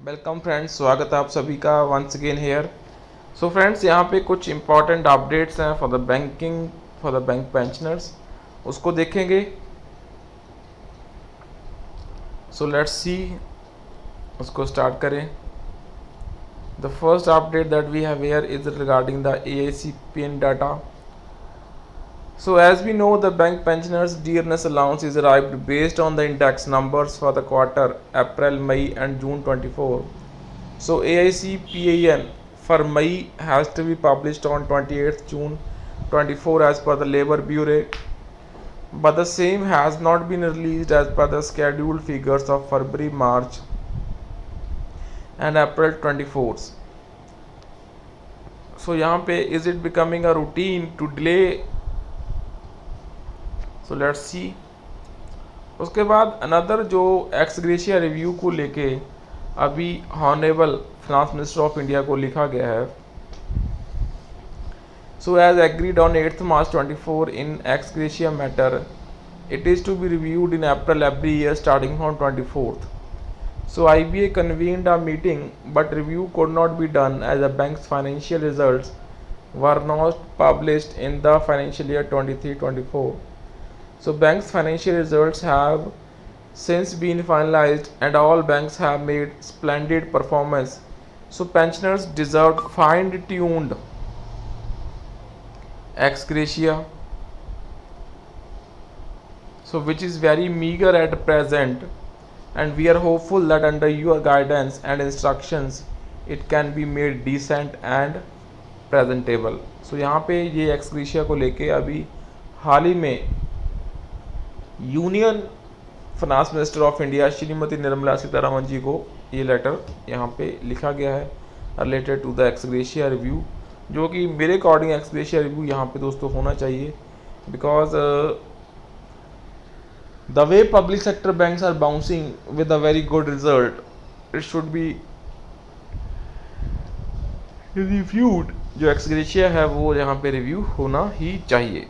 Welcome friends, स्वागत है आप सभी का once again here. So friends, यहाँ पे कुछ इंपॉर्टेंट अपडेट्स हैं फॉर द बैंक पेंशनर्स, उसको देखेंगे। सो लेट्स सी, उसको स्टार्ट करें। The first update that we have here is regarding the AIC PN data. So as we know, the bank pensioners dearness allowance is arrived based on the index numbers for the quarter April, May and June 24. So AIC PAN for May has to be published on 28th June 24 as per the Labour Bureau, but the same has not been released as per the scheduled figures of February, March and April 24th. So यहाँ पे is it becoming a routine to delay? So let's सी। उसके बाद another जो ex gratia review को लेके अभी honourable finance minister of India को लिखा गया है। So as agreed on 8th March 24 in ex gratia matter, it is to be reviewed in April every year starting from 24th. So IBA convened a meeting, but review could not be done as the bank's financial results were not published in the financial year 23-24. So banks' financial results have since been finalized and all banks have made splendid performance. So pensioners deserved fine-tuned ex gratia, so which is very meager at present, and we are hopeful that under your guidance and instructions it can be made decent and presentable. So यहाँ पे ये ex gratia को लेके अभी हाल ही में union finance minister of India Shrimati Nirmala Sitharaman ji को ये लेटर यहाँ पे लिखा गया है related to the ex gratia review, जो कि मेरे अकॉर्डिंग एक्स ग्रेशिया रिव्यू यहाँ पे दोस्तों होना चाहिए, because the way public sector banks are bouncing with a very good result, it should be reviewed. जो एक्स ग्रेशिया है वो यहाँ पे रिव्यू होना ही चाहिए।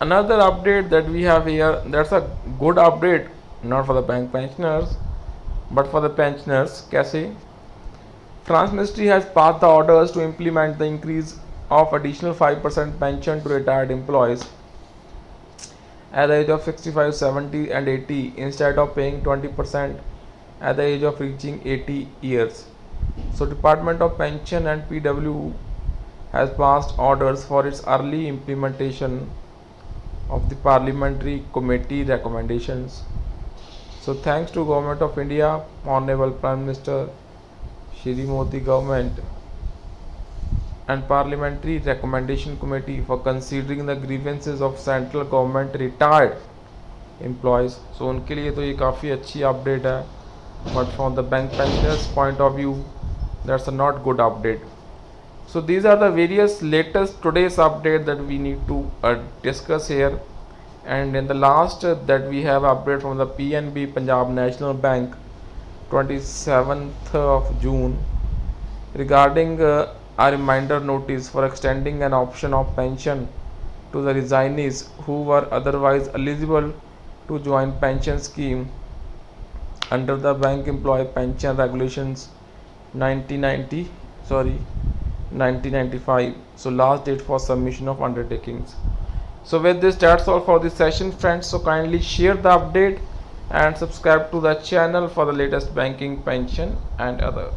Another update that we have here, that's a good update, not for the bank pensioners but for the pensioners. कैसे? France Ministry has passed the orders to implement the increase of additional 5% pension to retired employees at the age of 65, 70 and 80 instead of paying 20% at the age of reaching 80 years. So Department of Pension and PW has passed orders for its early implementation of the parliamentary committee recommendations. So thanks to Government of India, Honorable Prime Minister Shri Modi government and Parliamentary Recommendation Committee for considering the grievances of central government retired employees. So उनके लिए तो ये काफ़ी अच्छी update है, but from the bank pensioners point of view that's a not good update. So these are the various latest today's update that we need to discuss here. And in the last that we have update from the PNB Punjab National Bank 27th of June regarding a reminder notice for extending an option of pension to the resignees who were otherwise eligible to join pension scheme under the Bank Employee Pension Regulations 1995. So last date for submission of undertakings. So with this, that's all for this session friends. So kindly share the update and subscribe to the channel for the latest banking, pension and other.